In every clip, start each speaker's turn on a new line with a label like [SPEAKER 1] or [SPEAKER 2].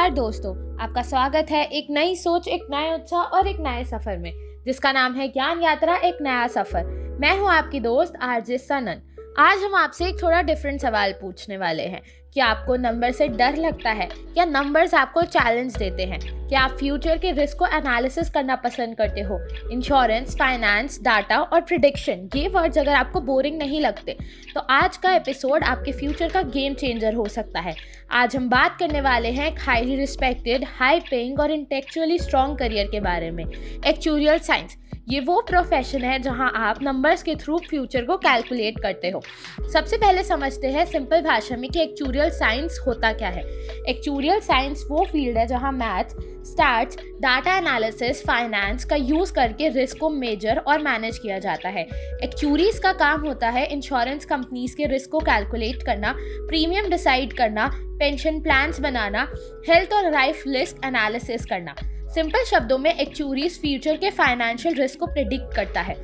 [SPEAKER 1] नमस्कार दोस्तों, आपका स्वागत है एक नई सोच, एक नए उत्साह और एक नए सफर में, जिसका नाम है ज्ञान यात्रा एक नया सफर। मैं हूं आपकी दोस्त आरजे सनन। आज हम आपसे एक थोड़ा डिफरेंट सवाल पूछने वाले हैं कि आपको नंबर से डर लगता है या नंबर्स आपको चैलेंज देते हैं? क्या आप फ्यूचर के रिस्क को एनालिसिस करना पसंद करते हो? इंश्योरेंस, फाइनेंस, डाटा और प्रिडिक्शन, ये वर्ड्स अगर आपको बोरिंग नहीं लगते तो आज का एपिसोड आपके फ्यूचर का गेम चेंजर हो सकता है। आज हम बात करने वाले हैं एक हाईली रिस्पेक्टेड, हाई पेइंग और इंटेलेक्चुअली स्ट्रॉन्ग करियर के बारे में, एक्चुरियल साइंस। ये वो प्रोफेशन है जहां आप नंबर्स के थ्रू फ्यूचर को कैलकुलेट करते हो। सबसे पहले समझते हैं सिंपल भाषा में कि एक्चुरियल साइंस होता क्या है। एक्चुरियल साइंस वो फील्ड है जहां maths, stats, data analysis, finance का यूज़ करके रिस्क को मेजर और मैनेज किया जाता है। एक्चुरीज का काम होता है इंश्योरेंस कंपनीज के रिस्क को कैलकुलेट करना, प्रीमियम डिसाइड करना, पेंशन प्लान्स बनाना, हेल्थ और लाइफ रिस्क एनालिसिस करना। सिंपल शब्दों में एक्चुरीज फ्यूचर के फाइनेंशियल रिस्क को प्रिडिक्ट करता है।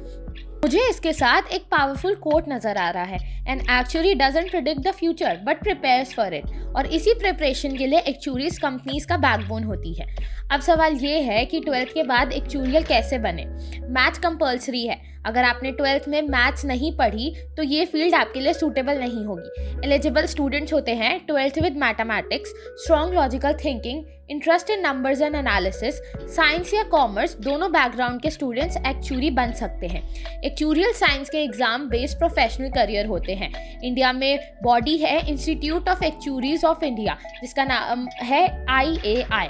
[SPEAKER 1] मुझे इसके साथ एक पावरफुल कोट नजर आ रहा है, an actually doesn't predict the future but prepares for it. और इसी प्रिपरेशन के लिए एक्चुरीज कंपनीज का बैकबोन होती है। अब सवाल ये है कि 12th के बाद एक्चुरियल कैसे बने। मैथ्स कंपल्सरी है। अगर आपने 12th में मैथ्स नहीं पढ़ी तो ये फील्ड आपके लिए सूटेबल नहीं होगी। एलिजिबल स्टूडेंट्स होते हैं 12th with mathematics, strong logical thinking, interest in numbers and analysis, science या कॉमर्स, दोनों बैकग्राउंड के स्टूडेंट्स एक्चुरी बन सकते हैं। एक्चुरियल साइंस के एग्जाम बेस्ड प्रोफेशनल करियर होते हैं। इंडिया में बॉडी है institute of actuaries of India, जिसका नाम है IAI।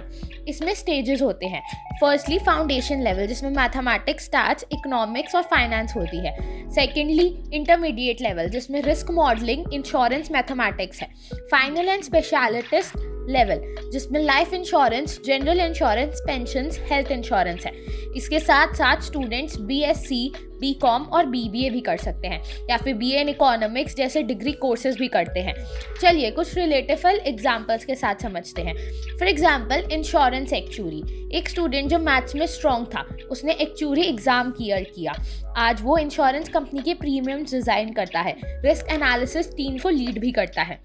[SPEAKER 1] इसमें स्टेजेस होते हैं। फर्स्टली फाउंडेशन लेवल, जिसमें मैथमेटिक्स, स्टैट्स, इकोनॉमिक्स और फाइनेंस होती है। सेकेंडली इंटरमीडिएट लेवल, जिसमें रिस्क मॉडलिंग, इंश्योरेंस, मैथमेटिक्स है। फाइनल एंड स्पेशलिस्ट लेवल, जिसमें life insurance, general insurance, pensions, health insurance है। इसके साथ साथ स्टूडेंट्स BSc, BCom और BBA भी कर सकते हैं, या फिर BA इन इकोनॉमिक्स जैसे डिग्री कोर्सेज भी करते हैं। चलिए कुछ रिलेटेबल एग्जांपल्स के साथ समझते हैं। For example, insurance actuary. एक स्टूडेंट जो मैथ्स में स्ट्रॉन्ग था, उसने एक्चुरी एग्जाम क्लियर किया। आज वो इंश्योरेंस कंपनी के प्रीमियम्स डिजाइन करता है, रिस्क एनालिसिस टीम को लीड भी करता है।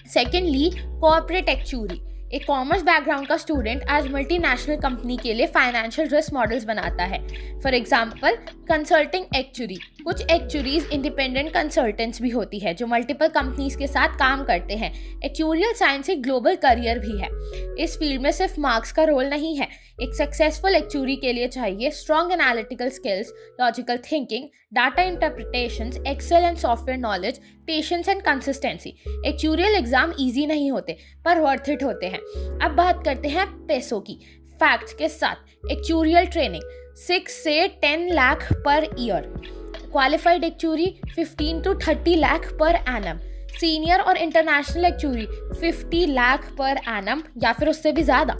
[SPEAKER 1] Secondly, corporate actuary. एक कॉमर्स बैकग्राउंड का स्टूडेंट आज मल्टीनेशनल कंपनी के लिए फाइनेंशियल रिस्क मॉडल्स बनाता है। For example, consulting actuary. कुछ एक्चुरीज इंडिपेंडेंट कंसल्टेंट्स भी होती है जो मल्टीपल कंपनीज के साथ काम करते हैं। एक्चुरियल साइंस एक ग्लोबल करियर भी है। इस फील्ड में सिर्फ मार्क्स का रोल नहीं है। एक सक्सेसफुल एक्चुरी के लिए चाहिए strong analytical skills, logical thinking, data interpretations, excel and software knowledge, patience and consistency. Actuarial exam easy नहीं होते पर वर्थ इट होते हैं। अब बात करते हैं पैसों की। फैक्ट्स के साथ एक्चुरियल ट्रेनिंग 6 से 10 lakh per year. Qualified actuary 15 to 30 lakh per annum. Senior और international actuary 50 lakh per annum या फिर उससे भी ज़्यादा।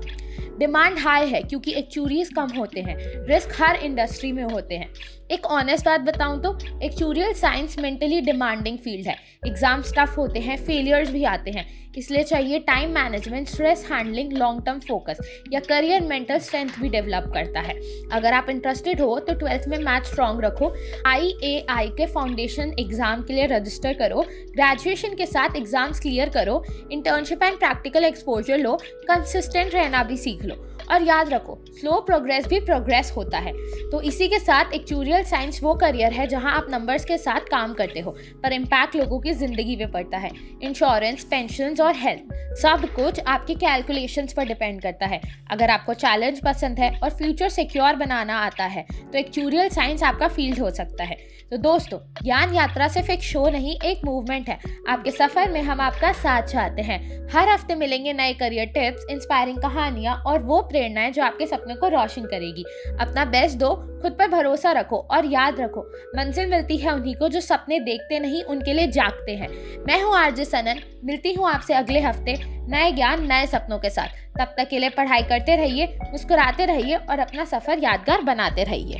[SPEAKER 1] डिमांड हाई है क्योंकि एक्चुरीज कम होते हैं, रिस्क हर इंडस्ट्री में होते हैं। एक ऑनेस्ट बात बताऊं तो actuarial science mentally demanding field है। एग्जाम्स टफ होते हैं, फेलियर्स भी आते हैं, इसलिए चाहिए time management, stress handling, long term focus या करियर मेंटल स्ट्रेंथ भी डेवलप करता है। अगर आप इंटरेस्टेड हो तो 12th में मैथ स्ट्रॉन्ग रखो, IAI के फाउंडेशन एग्जाम के लिए रजिस्टर करो, ग्रेजुएशन के साथ एग्जाम्स क्लियर करो, internship and practical exposure low, consistent रहना भी सीख लो और याद रखो स्लो प्रोग्रेस भी प्रोग्रेस होता है। तो इसी के साथ एक्चुरियल साइंस वो करियर है जहां आप नंबर्स के साथ काम करते हो पर इम्पैक्ट लोगों की जिंदगी पे पड़ता है। इंश्योरेंस, पेंशंस और हेल्थ, सब कुछ आपके कैलकुलेशंस पर डिपेंड करता है। अगर आपको चैलेंज पसंद है और फ्यूचर सिक्योर बनाना आता है तो एक्चुरियल साइंस आपका फील्ड हो सकता है। तो दोस्तों, ज्ञान यात्रा सिर्फ एक शो नहीं, एक मूवमेंट है। आपके सफर में हम आपका साथ चाहते हैं। हर हफ्ते मिलेंगे नए करियर टिप्स, इंस्पायरिंग कहानियां और वो प्रेरणाएं जो आपके सपने को रोशन करेगी। अपना बेस्ट दो, खुद पर भरोसा रखो और याद रखो, मंजिल मिलती है उन्हीं को जो सपने देखते नहीं, उनके लिए जागते हैं। मैं हूँ आरजे सनन, मिलती हूँ आपसे अगले हफ्ते नए ज्ञान, नए सपनों के साथ। तब तक के लिए पढ़ाई करते रहिए, मुस्कुराते रहिए और अपना सफर यादगार बनाते रहिए।